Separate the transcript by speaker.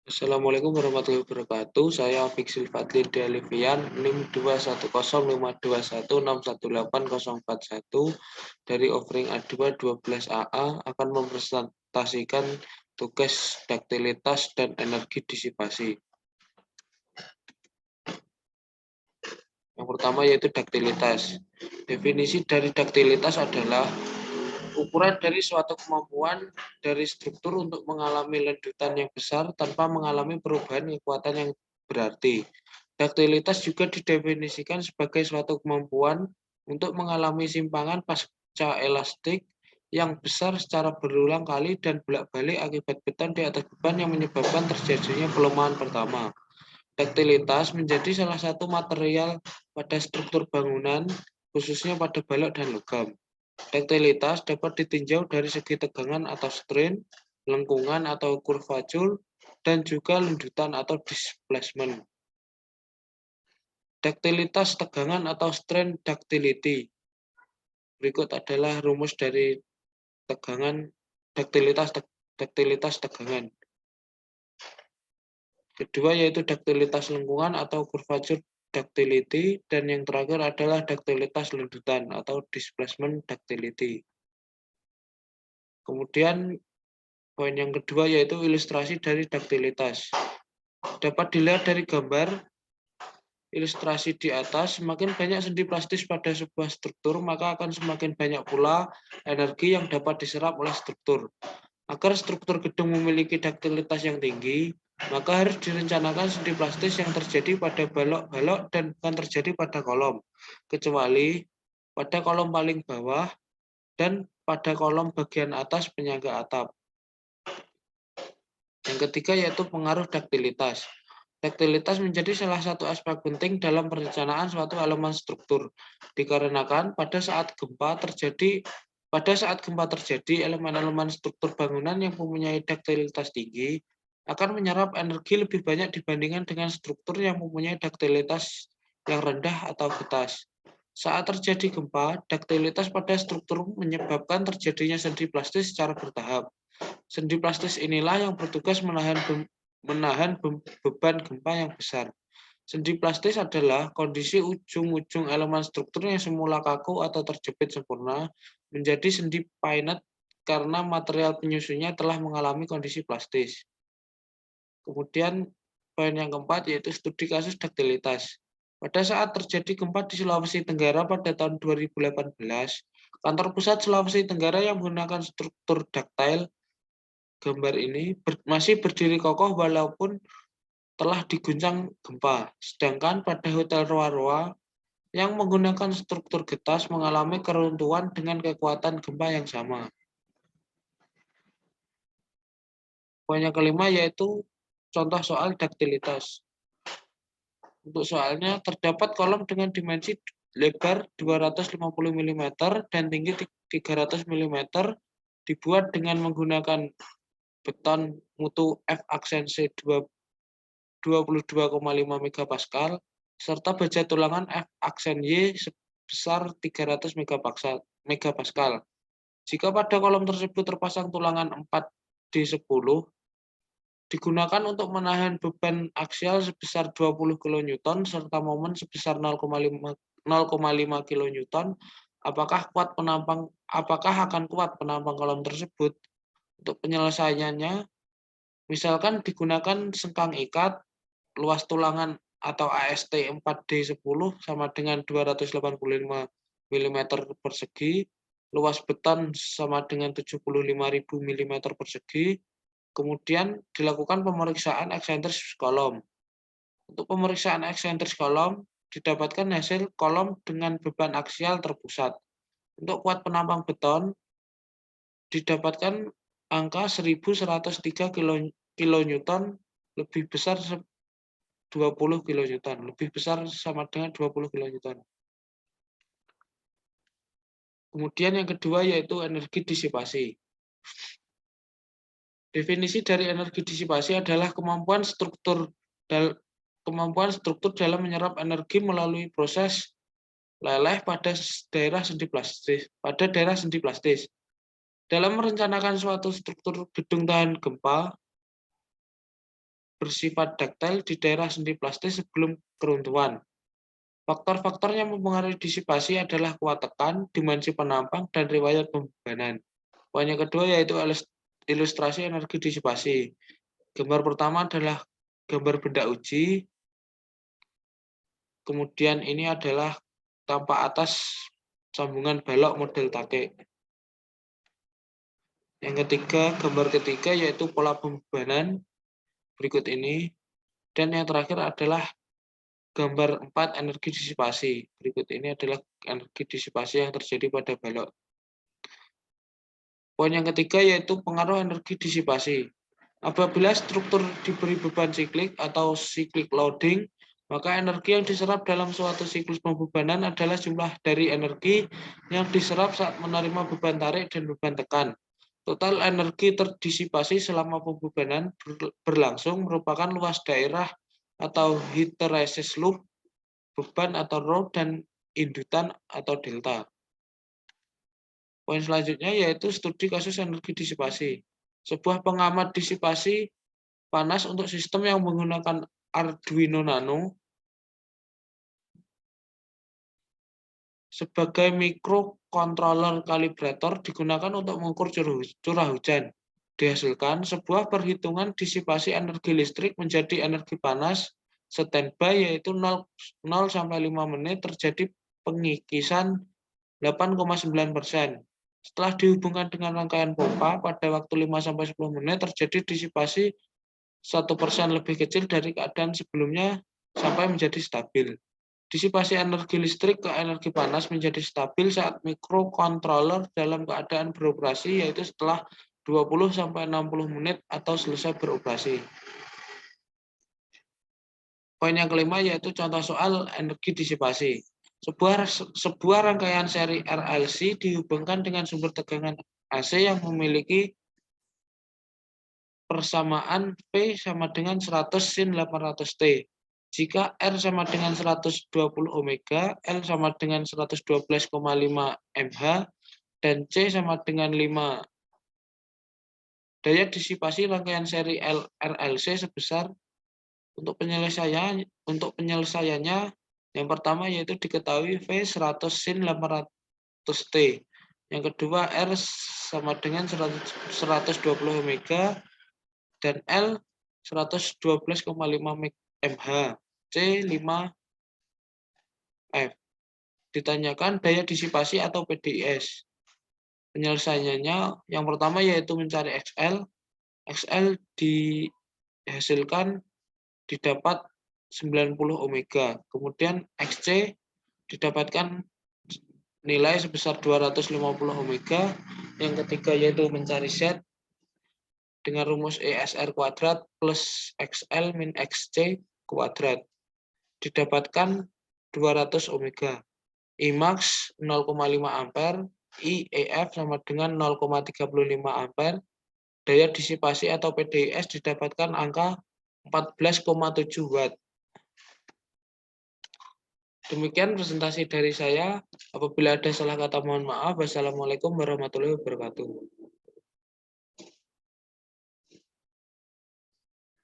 Speaker 1: Assalamualaikum warahmatullahi wabarakatuh. Saya Fiksil Fadli Delivian, NIM 2105216180041 dari offering A2 12AA akan mempresentasikan tugas daktilitas dan energi disipasi. Yang pertama yaitu daktilitas. Definisi dari daktilitas adalah ukuran dari suatu kemampuan dari struktur untuk mengalami letusan yang besar tanpa mengalami perubahan kekuatan yang berarti. Daktilitas juga didefinisikan sebagai suatu kemampuan untuk mengalami simpangan pasca elastik yang besar secara berulang kali dan bolak-balik akibat beton di atas beban yang menyebabkan terjadinya pelemahan pertama. Daktilitas menjadi salah satu material pada struktur bangunan, khususnya pada balok dan logam. Daktilitas dapat ditinjau dari segi tegangan atau strain, lengkungan atau curvature, dan juga lendutan atau displacement. Daktilitas tegangan atau strain ductility. Berikut adalah rumus dari tegangan daktilitas tegangan. Kedua yaitu daktilitas lengkungan atau curvature ductility, dan yang terakhir adalah daktilitas lendutan atau displacement ductility. Kemudian poin yang kedua yaitu ilustrasi dari daktilitas. Dapat dilihat dari gambar ilustrasi di atas, semakin banyak sendi plastis pada sebuah struktur, maka akan semakin banyak pula energi yang dapat diserap oleh struktur. Agar struktur gedung memiliki daktilitas yang tinggi, maka harus direncanakan sendi plastis yang terjadi pada balok-balok dan bukan terjadi pada kolom, kecuali pada kolom paling bawah dan pada kolom bagian atas penyangga atap. Yang ketiga yaitu pengaruh daktilitas. Daktilitas menjadi salah satu aspek penting dalam perencanaan suatu elemen struktur, dikarenakan pada saat gempa terjadi, elemen-elemen struktur bangunan yang mempunyai daktilitas tinggi akan menyerap energi lebih banyak dibandingkan dengan struktur yang mempunyai daktilitas yang rendah atau getas. Saat terjadi gempa, daktilitas pada struktur menyebabkan terjadinya sendi plastis secara bertahap. Sendi plastis inilah yang bertugas menahan beban gempa yang besar. Sendi plastis adalah kondisi ujung-ujung elemen struktur yang semula kaku atau terjepit sempurna menjadi sendi painet karena material penyusunnya telah mengalami kondisi plastis. Kemudian poin yang keempat yaitu studi kasus daktilitas. Pada saat terjadi gempa di Sulawesi Tenggara pada tahun 2018, kantor pusat Sulawesi Tenggara yang menggunakan struktur ductile gambar ini masih berdiri kokoh walaupun telah diguncang gempa. Sedangkan pada Hotel Roa-Roa yang menggunakan struktur getas mengalami keruntuhan dengan kekuatan gempa yang sama. Poin yang kelima yaitu contoh soal daktilitas. Untuk soalnya terdapat kolom dengan dimensi lebar 250 mm dan tinggi 300 mm dibuat dengan menggunakan beton mutu F aksen C 22,5 MPa serta baja tulangan F aksen Y sebesar 300 MPa. Jika pada kolom tersebut terpasang tulangan 4D10 digunakan untuk menahan beban aksial sebesar 20 kN serta momen sebesar 0,5 kN, apakah akan kuat penampang kolom tersebut? Untuk penyelesaiannya, misalkan digunakan sengkang ikat, luas tulangan atau AST 4D10 sama dengan 285 mm persegi, luas beton sama dengan 75.000 mm persegi, kemudian dilakukan pemeriksaan eksentris kolom. Untuk pemeriksaan eksentris kolom, didapatkan hasil kolom dengan beban aksial terpusat. Untuk kuat penampang beton, didapatkan angka 1103 kN lebih besar 20 kN, lebih besar sama dengan 20 kN. Kemudian yang kedua yaitu energi disipasi. Definisi dari energi disipasi adalah kemampuan struktur dalam menyerap energi melalui proses leleh pada daerah sendi plastis. Dalam merencanakan suatu struktur gedung tahan gempa, bersifat daktil di daerah sendi plastik sebelum keruntuhan. Faktor-faktor yang mempengaruhi disipasi adalah kuat tekan, dimensi penampang, dan riwayat pembebanan. Poin yang kedua yaitu ilustrasi energi disipasi. Gambar pertama adalah gambar benda uji. Kemudian ini adalah tampak atas sambungan balok model take. Yang ketiga, gambar ketiga yaitu pola pembebanan berikut ini. Dan yang terakhir adalah gambar 4 energi disipasi. Berikut ini adalah energi disipasi yang terjadi pada balok. Poin yang ketiga yaitu pengaruh energi disipasi. Apabila struktur diberi beban siklik atau cyclic loading, maka energi yang diserap dalam suatu siklus pembebanan adalah jumlah dari energi yang diserap saat menerima beban tarik dan beban tekan. Total energi terdisipasi selama pembebanan berlangsung merupakan luas daerah atau hysteresis loop, beban atau rho, dan indutan atau delta. Poin selanjutnya yaitu studi kasus energi disipasi. Sebuah pengamat disipasi panas untuk sistem yang menggunakan Arduino Nano sebagai microcontroller kalibrator digunakan untuk mengukur curah hujan. Dihasilkan sebuah perhitungan disipasi energi listrik menjadi energi panas standby yaitu 0 sampai 5 menit terjadi pengikisan 8,9%. Setelah dihubungkan dengan rangkaian pompa pada waktu 5 sampai 10 menit terjadi disipasi 1% lebih kecil dari keadaan sebelumnya sampai menjadi stabil. Disipasi energi listrik ke energi panas menjadi stabil saat microcontroller dalam keadaan beroperasi yaitu setelah 20 sampai 60 menit atau selesai beroperasi. Poin yang kelima yaitu contoh soal energi disipasi. Sebuah rangkaian seri RLC dihubungkan dengan sumber tegangan AC yang memiliki persamaan V sama dengan 100 sin 800T. Jika R sama dengan 120 Omega, L sama dengan 112,5 mH, dan C sama dengan 5. Daya disipasi rangkaian seri RLC sebesar untuk penyelesaiannya yang pertama yaitu diketahui V 100 sin 800T. Yang kedua R sama dengan 120 Omega dan L 112,5 mH, C 5 F. Ditanyakan daya disipasi atau PDIS. Penyelesaiannya yang pertama yaitu mencari XL. XL dihasilkan didapat 90 Omega. Kemudian XC didapatkan nilai sebesar 250 Omega. Yang ketiga yaitu mencari Z dengan rumus ESR kuadrat plus XL min XC kuadrat. Didapatkan 200 Omega. Imax 0,5 ampere, IEF sama dengan 0,35 ampere. Daya disipasi atau PDIS didapatkan angka 14,7 Watt. Demikian presentasi dari saya. Apabila ada salah kata mohon maaf. Wassalamualaikum warahmatullahi wabarakatuh.